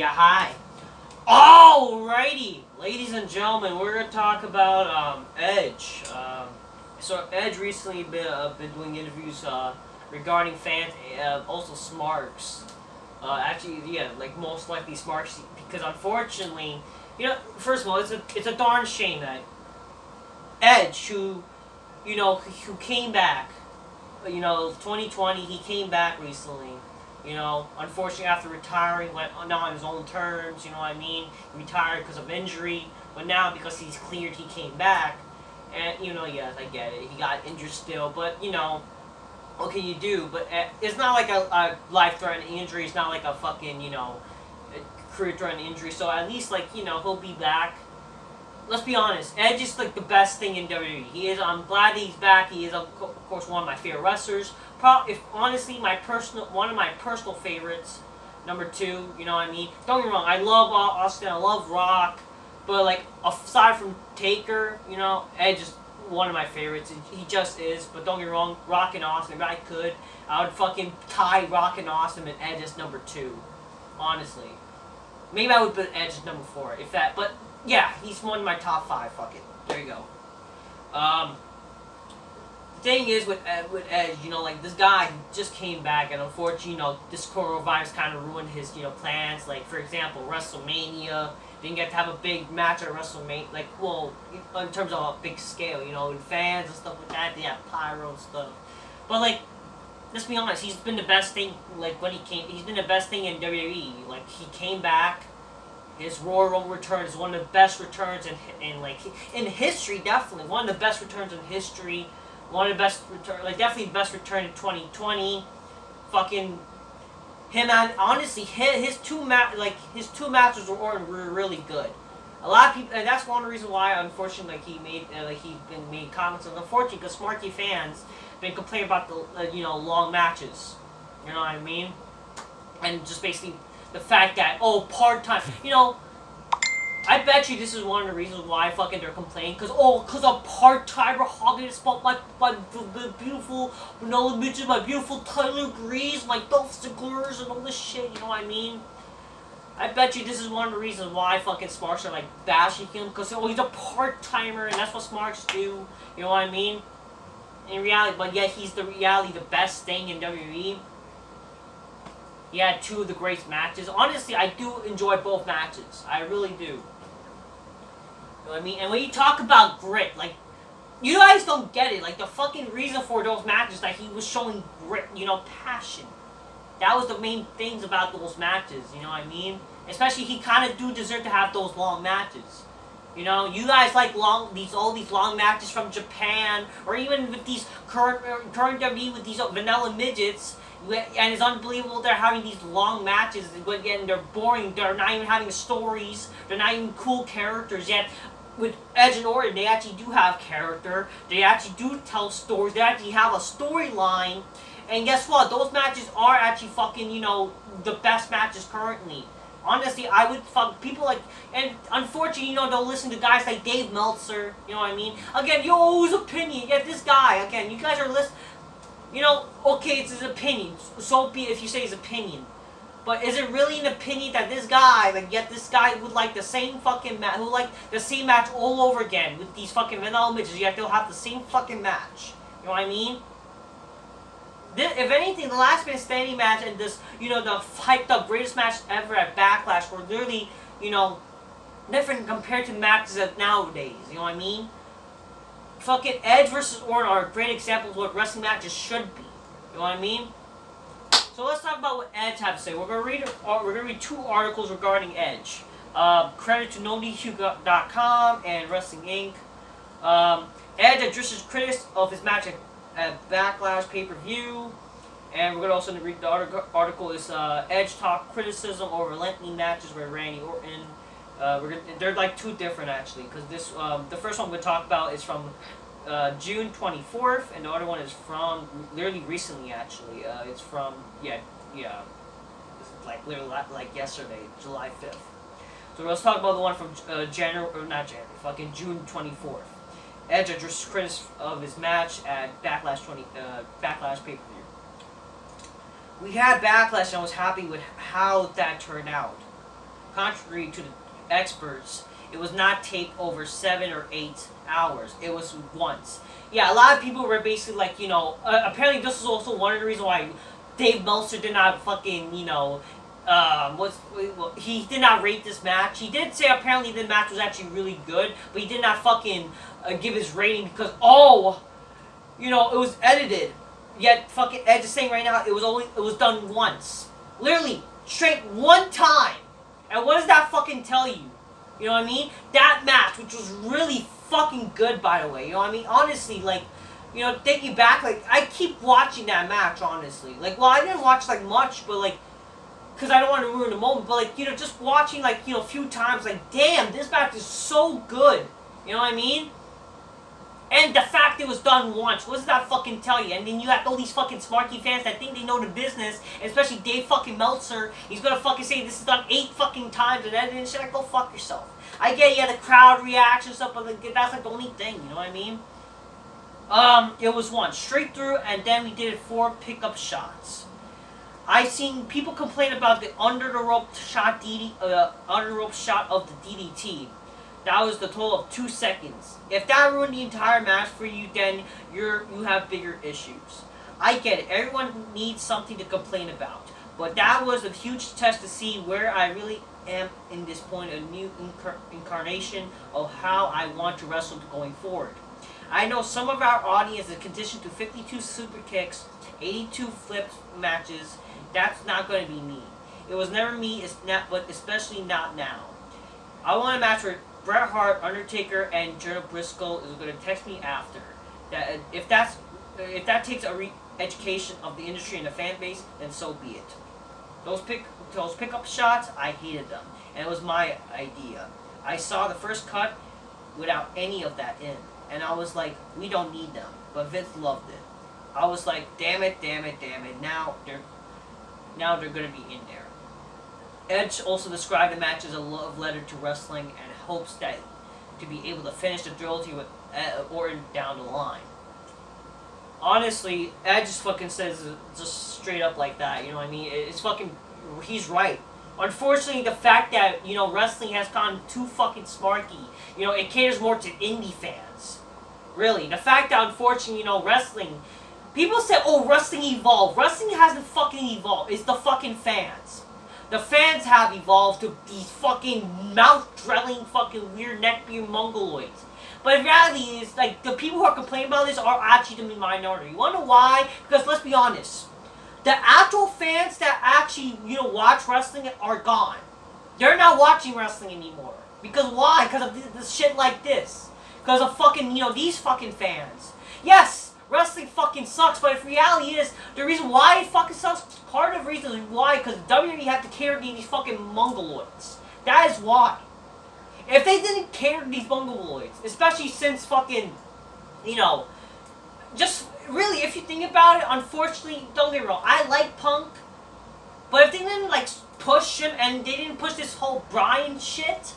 Yeah, hi. Alrighty, ladies and gentlemen, we're gonna talk about Edge. So Edge recently been doing interviews regarding fans, also Smarks. Actually, yeah, like most likely Smarks, because unfortunately, first of all, it's a darn shame that Edge, who came back, 2020, he came back recently. Unfortunately, after retiring, went on his own terms. You know what I mean? He retired because of injury, but now because he's cleared, he came back. And yes, I get it. He got injured still, but what can you do? But it's not like a life-threatening injury. It's not like a fucking career-threatening injury. So at least he'll be back. Let's be honest, Edge is like the best thing in WWE. He is. I'm glad that he's back. He is, of course, one of my favorite wrestlers. If honestly, one of my personal favorites, number 2. You know what I mean? Don't get me wrong. I love Austin. I love Rock, but aside from Taker, Edge is one of my favorites. He just is. But don't get me wrong, Rock and Austin. If I could, I would fucking tie Rock and Austin and Edge as number 2. Honestly, maybe I would put Edge as number 4 if that. But yeah, he's one of my top 5. Fuck it. There you go. The thing is with Edge, this guy just came back, and unfortunately, this coronavirus kind of ruined his, plans. Like, for example, WrestleMania. Didn't get to have a big match at WrestleMania. In terms of a big scale, with fans and stuff like that. They have pyro and stuff. But, let's be honest, he's been the best thing, when he's been the best thing in WWE. He came back. His Royal Rumble return is one of the best returns in history. Definitely one of the best returns in history. One of the best return, definitely the best return in 2020. Fucking him, and honestly, his two matches with Orton were really good. A lot of people, and that's one reason why, unfortunately, he made comments. And unfortunately, because Smarky Fans been complaining about the long matches. You know what I mean? And just basically the fact that, part-time, I bet you this is one of the reasons why fucking they're complaining, because a part-timer hogging the spot, my beautiful Vanilla Mitchell, my beautiful Tyler Breeze, my Dolph Ziggler's and all this shit, you know what I mean? I bet you this is one of the reasons why fucking Smarks are bashing him, because he's a part-timer, and that's what Smarks do, you know what I mean? In reality, but yet he's the best thing in WWE. He had 2 of the greatest matches. Honestly, I do enjoy both matches. I really do. You know what I mean? And when you talk about grit, you guys don't get it. The fucking reason for those matches, he was showing grit, passion. That was the main things about those matches, you know what I mean? Especially, he kind of do deserve to have those long matches. You guys like all these long matches from Japan, or even with these current WWE with these vanilla midgets. And it's unbelievable they're having these long matches, but again, they're boring. They're not even having stories. They're not even cool characters yet. With Edge and Orton, they actually do have character. They actually do tell stories. They actually have a storyline. And guess what? Those matches are actually fucking, the best matches currently. Honestly, I would fuck people and unfortunately, they'll listen to guys like Dave Meltzer. You know what I mean? Again, you always opinion. Yeah, this guy. Again, you guys are listening. Okay, it's his opinion. So be it if you say his opinion. But is it really an opinion that this guy, this guy would like the same fucking match, who like the same match all over again with these fucking vanilla midgets, yet they'll have the same fucking match? You know what I mean? If anything, the last man standing match and this, the hyped up greatest match ever at Backlash were literally, different compared to matches of nowadays. You know what I mean? Fucking Edge versus Orton are great examples of what wrestling matches should be. You know what I mean? So let's talk about what Edge have to say. We're gonna read 2 articles regarding Edge. Credit to NoDQ.com and Wrestling Inc. Edge addresses critics of his match at Backlash pay-per-view. And we're gonna also read the article is Edge talk criticism over lengthy matches with Randy Orton. They're 2 different actually, because this the first one we're gonna talk about is from June 24th, and the other one is from literally recently actually. It's from this is literally yesterday, July 5th. So let's talk about the one from June 24th. Edge addressed critics of his match at Backlash pay-per-view. We had Backlash, and I was happy with how that turned out. contrary to the experts, it was not taped over 7 or 8 hours. It was once. Yeah, a lot of people were basically like, apparently this is also one of the reasons why Dave Meltzer did not fucking, he did not rate this match. He did say apparently the match was actually really good, but he did not fucking give his rating because, it was edited. Yet fucking Edge is saying right now it was done once. Literally, straight one time. And what does that fucking tell you? You know what I mean? That match, which was really fucking good, by the way. You know what I mean? Honestly, thinking back, I keep watching that match, honestly. I didn't watch, much, but, because I don't want to ruin the moment, but, just watching, a few times, damn, this match is so good. You know what I mean? And the fact it was done once, what does that fucking tell you? And then you have all these fucking Smarky fans that think they know the business, and especially Dave fucking Meltzer, he's gonna fucking say this is done 8 fucking times and then shit, go fuck yourself. I get, the crowd reaction stuff, but that's the only thing, you know what I mean? It was once, straight through, and then we did 4 pickup shots. I've seen people complain about the under the rope shot of the DDT. That was the total of 2 seconds. If that ruined the entire match for you, then you have bigger issues. I get it. Everyone needs something to complain about. But that was a huge test to see where I really am in this point, a new incarnation of how I want to wrestle going forward. I know some of our audience is conditioned to 52 super kicks, 82 flip matches. That's not going to be me. It was never me, but especially not now. I want a match where Bret Hart, Undertaker, and Gerald Briscoe is going to text me after. That if that takes a re-education of the industry and the fan base, then so be it. Those pickup shots, I hated them, and it was my idea. I saw the first cut without any of that in, and I was like, we don't need them. But Vince loved it. I was like, damn it. Now they're going to be in there. Edge also described the match as a love letter to wrestling and hopes that to be able to finish the trilogy with Orton down the line. Honestly, Edge just fucking says it just straight up like that, you know what I mean? It's fucking, he's right. Unfortunately, the fact that, wrestling has gone too fucking smarky, it caters more to indie fans. Really. The fact that, unfortunately, wrestling, people say, wrestling evolved. Wrestling hasn't fucking evolved. It's the fucking fans. The fans have evolved to these fucking mouth-drilling, fucking weird neckbeard mongoloids. But in reality, it's the people who are complaining about this are actually the minority. You wanna know why? Because let's be honest. The actual fans that actually, watch wrestling are gone. They're not watching wrestling anymore. Because why? Because of this shit like this. Because of fucking, these fucking fans. Yes! Wrestling fucking sucks, but if reality is, the reason why it fucking sucks, part of the reason is why, because WWE have to cater to these fucking mongoloids. That is why. If they didn't cater to these mongoloids, especially since fucking, just really, if you think about it, unfortunately, don't get me wrong, I like Punk, but if they didn't, push him, and they didn't push this whole Bryan shit,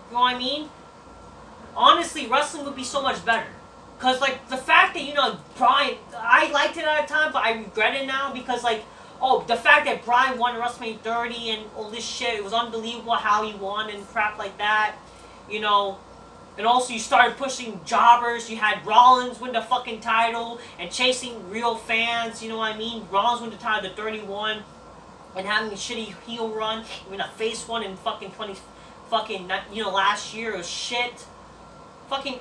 you know what I mean? Honestly, wrestling would be so much better. Because, the fact that, Bryan, I liked it at the time, but I regret it now because, the fact that Bryan won WrestleMania 30 and all this shit, it was unbelievable how he won and crap like that, and also you started pushing jobbers, you had Rollins win the fucking title and chasing real fans, you know what I mean? Rollins win the title to 31 and having a shitty heel run, even a face one in fucking last year was shit.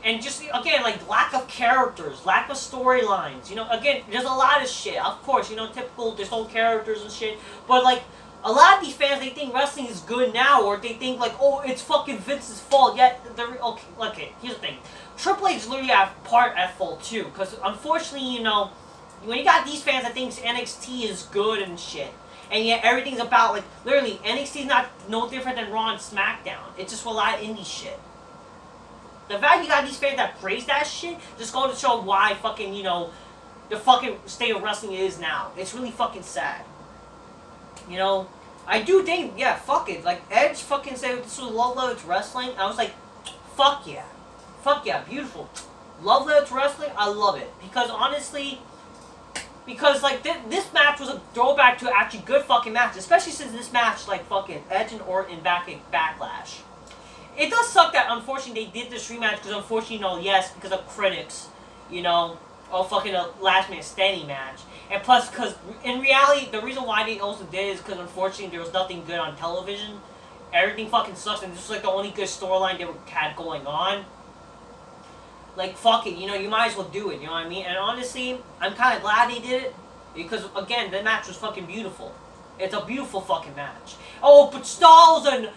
And just, again, lack of characters, lack of storylines, again, there's a lot of shit, of course, typical, there's no characters and shit, but, a lot of these fans, they think wrestling is good now, or they think, it's fucking Vince's fault, yet, okay, here's the thing, Triple H is literally at fault, too, because, unfortunately, when you got these fans that think NXT is good and shit, and yet everything's about, literally, NXT is not no different than Raw and SmackDown, it's just a lot of indie shit. The fact you got these fans that praise that shit just goes to show why fucking, the fucking state of wrestling is now. It's really fucking sad. I do think, yeah, fuck it. Edge fucking said this was love letter to wrestling. I was like, fuck yeah. Fuck yeah, beautiful. Love letter to wrestling, I love it. Because honestly, Because, like, this match was a throwback to actually good fucking match. Especially since this match, like, fucking Edge and Orton back in Backlash. It does suck that, unfortunately, they did this rematch because, unfortunately, yes, because of critics, fucking a last minute standing match. And plus, because, in reality, the reason why they also did it is because, unfortunately, there was nothing good on television. Everything fucking sucks, and this was, like, the only good storyline they had going on. Like, fuck it, you might as well do it, you know what I mean? And honestly, I'm kind of glad they did it, because, again, the match was fucking beautiful. It's a beautiful fucking match. Oh, but Styles and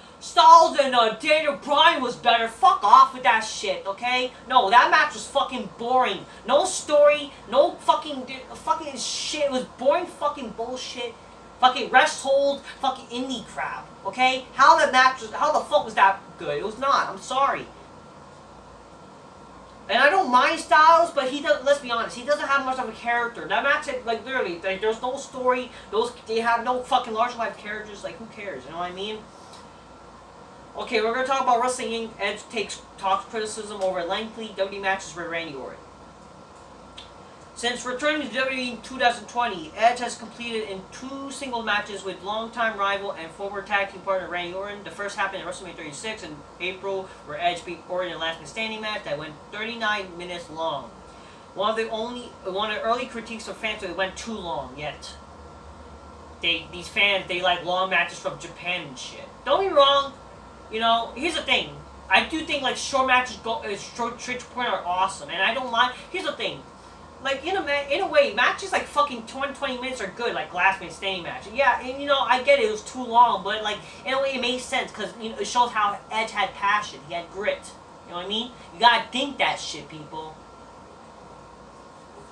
Daniel Bryan was better. Fuck off with that shit, okay? No, that match was fucking boring. No story, no fucking shit. It was boring fucking bullshit. Fucking rest hold, fucking indie crap, okay? How the fuck was that good? It was not, I'm sorry. And I don't mind Styles, but let's be honest, he doesn't have much of a character. That match, like, literally, like, there's no story, they have no fucking large life characters, like, who cares, you know what I mean? Okay, we're gonna talk about Wrestling Inc. Edge talks criticism over lengthy WWE matches with Randy Orton. Since returning to WWE in 2020, Edge has completed in 2 single matches with longtime rival and former tag team partner Randy Orton. The first happened at WrestleMania 36 in April, where Edge beat Orton in a last man standing match that went 39 minutes long. One of the early critiques of fans that it went too long. Yet, these fans like long matches from Japan and shit. Don't be wrong. Here's the thing. I do think like short matches straight to point are awesome, and I don't mind. Here's the thing. Like, in a way, matches like fucking 20 minutes are good, like last man standing match. Yeah, and I get it was too long, but like, in a way it makes sense, because, it shows how Edge had passion, he had grit. You know what I mean? You gotta think that shit, people.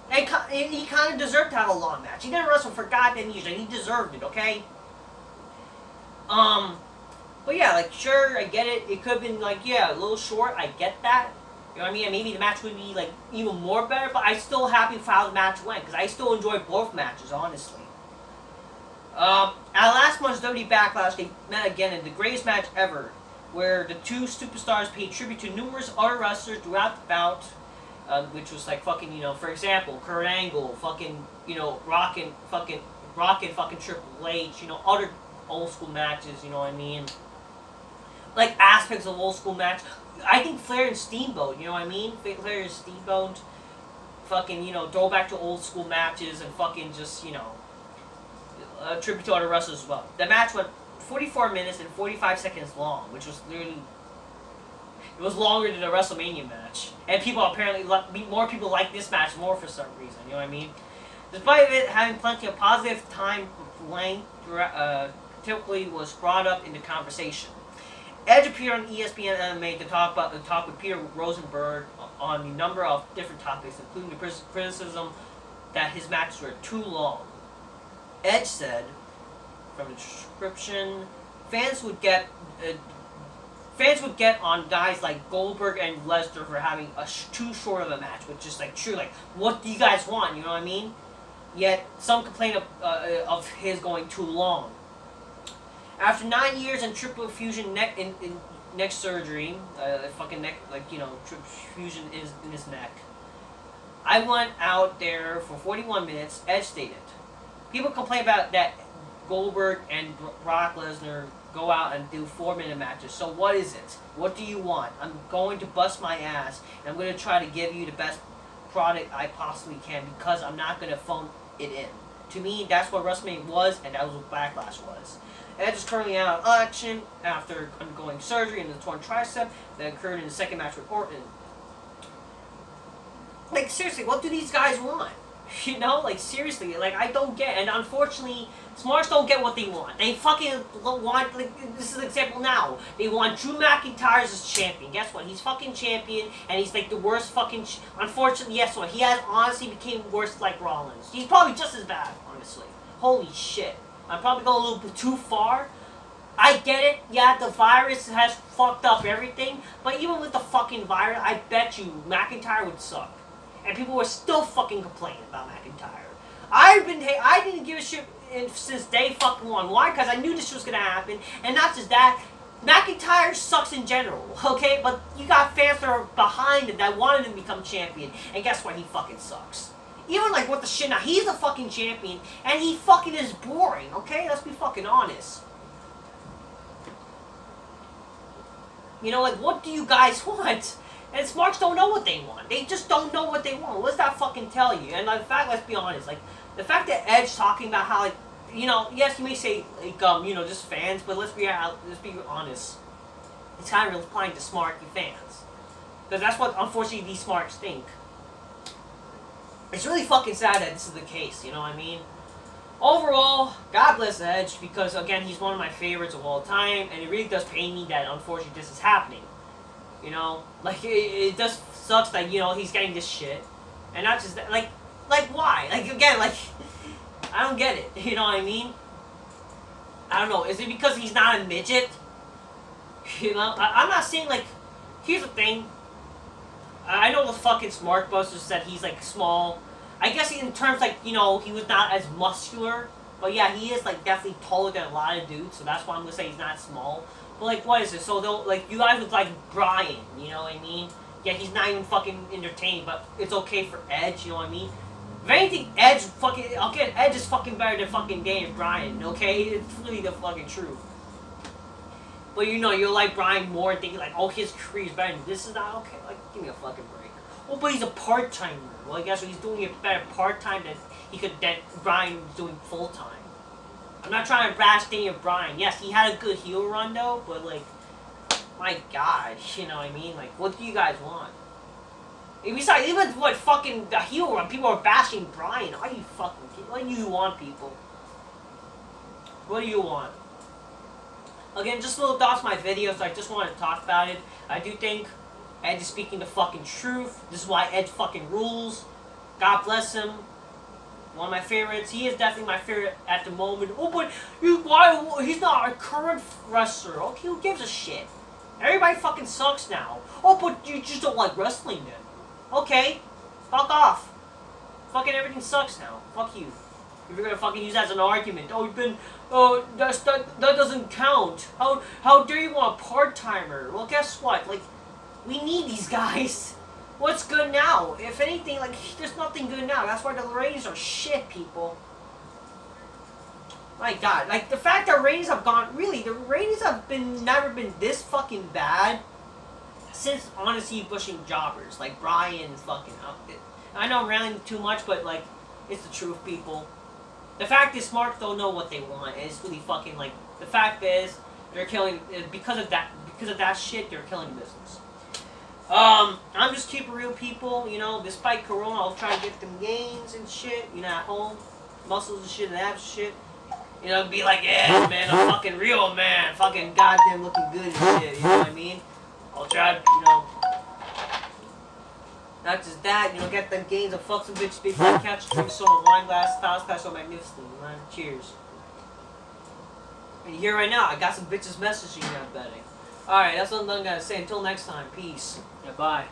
And he kind of deserved to have a long match. He didn't wrestle for goddamn years, and he deserved it, okay? But yeah, like, sure, I get it. It could have been, like, yeah, a little short, I get that. You know what I mean? And maybe the match would be, like, even more better, but I'm still happy with how the match went, because I still enjoyed both matches, honestly. At last month's WWE Backlash, they met again in the greatest match ever, where the two superstars paid tribute to numerous other wrestlers throughout the bout, which was, like, fucking, for example, Kurt Angle, fucking, rockin' fucking Triple H, other old school matches, you know what I mean? Like, aspects of old school match. I think Flair and Steamboat, you know what I mean? Flair and Steamboat, fucking, throw back to old school matches and fucking just, tribute to other wrestlers as well. The match went 44 minutes and 45 seconds long, which was literally, it was longer than the WrestleMania match. And people apparently, more people like this match more for some reason, you know what I mean? Despite it having plenty of positive time length, typically was brought up in the conversation. Edge appeared on ESPN MMA to talk with Peter Rosenberg on a number of different topics, including the criticism that his matches were too long. Edge said, from the description, fans would get on guys like Goldberg and Lesnar for having too short of a match, which is like true. Like, what do you guys want? You know what I mean? Yet some complain of his going too long. After 9 years in triple fusion neck surgery, fucking neck, triple fusion is in his neck, I went out there for 41 minutes, Edge stated. People complain about that Goldberg and Brock Lesnar go out and do 4-minute matches. So what is it? What do you want? I'm going to bust my ass, and I'm going to try to give you the best product I possibly can, because I'm not going to phone it in. To me, that's what WrestleMania was, and that was what Backlash was. Edge is currently out of action after undergoing surgery in the torn tricep that occurred in the second match with Orton. Like, seriously, what do these guys want? Like, seriously, like, I don't get, and unfortunately, Smarks don't get what they want. They fucking want, like, this is an example now. They want Drew McIntyre as champion. Guess what? He's fucking champion, and he's, like, the worst fucking, unfortunately, guess what? He has honestly became worse like Rollins. He's probably just as bad, honestly. Holy shit. I'm probably going a little bit too far. I get it. Yeah, the virus has fucked up everything, but even with the fucking virus, I bet you McIntyre would suck. And people were still fucking complaining about McIntyre. I didn't give a shit since day fucking one. Why? Because I knew this was gonna happen. And not just that, McIntyre sucks in general, okay? But you got fans that are behind him that wanted him to become champion. And guess what? He fucking sucks. Even like what the shit now, he's a fucking champion, and he fucking is boring, okay? Let's be fucking honest. You know, like, what do you guys want? And Smarks don't know what they want. They just don't know what they want. What does that fucking tell you? And the fact, let's be honest, like, the fact that Edge talking about how, like, you know, yes, you may say, like, you know, just fans, but let's be honest. It's kind of replying to Smarky fans. Because that's what, unfortunately, these Smarks think. It's really fucking sad that this is the case, you know what I mean? Overall, God bless Edge, because, again, he's one of my favorites of all time, and it really does pain me that, unfortunately, this is happening. You know? Like, it just sucks that, you know, he's getting this shit. And not just that, like, why? Like, again, like, I don't get it, you know what I mean? I don't know, is it because he's not a midget? You know? I'm not saying, like, here's the thing. I know the fucking Smart Busters said he's, like, small. I guess in terms, like, you know, he was not as muscular. But yeah, he is, like, definitely taller than a lot of dudes. So that's why I'm gonna say he's not small. But, like, what is it? So, they'll, like, you guys was like Brian, you know what I mean? Yeah, he's not even fucking entertaining, but it's okay for Edge, you know what I mean? If anything, Edge fucking, okay, Edge is fucking better than fucking Daniel Bryan, okay? It's really the fucking truth. But you know, you'll like Brian more thinking like, oh, his career is better. This is not okay. Like, give me a fucking break. Oh, but he's a part-timer. Well, I guess he's doing it better part-time than Brian was doing full-time. I'm not trying to bash Daniel Bryan. Yes, he had a good heel run though, but like, my God, you know what I mean? Like, what do you guys want? And besides, even what fucking the heel run, people are bashing Bryan. Are you fucking kidding? What do you want, people? What do you want? Again, just little thoughts on my videos. I just wanted to talk about it. I do think Edge is speaking the fucking truth. This is why Edge fucking rules. God bless him. One of my favorites. He is definitely my favorite at the moment. Oh, but why? He's not a current wrestler. Okay, who gives a shit? Everybody fucking sucks now. Oh, but you just don't like wrestling then. Okay, fuck off. Fucking everything sucks now. Fuck you. If you're gonna fucking use that as an argument, oh, you've been, oh, that doesn't count. How dare you want a part-timer? Well, guess what? Like, we need these guys. What's good now? If anything, like, there's nothing good now. That's why the ratings are shit, people. My God, like, the fact that ratings have gone, really, the ratings have never been this fucking bad since, honestly, pushing jobbers, like Brian fucking up it. I know I'm railing too much, but, like, it's the truth, people. The fact is, Smarks don't know what they want, and it's really fucking, like, the fact is, they're killing, because of that shit, they're killing business. I'm just keeping real, people, you know, despite Corona, I'll try to get them gains and shit, you know, at home, muscles and shit, and abs and shit. You know, be like, yeah, man, I'm fucking real, man, fucking goddamn looking good and shit, you know what I mean? I'll try, you know, not just that, you know, get them gains and fuck some bitches before I catch drink some wine glass, style class so magnificent, man. Cheers. And you hear right now, I got some bitches messaging me, I'm betting. Alright, that's all I'm gonna say. Until next time, peace. Yeah, bye.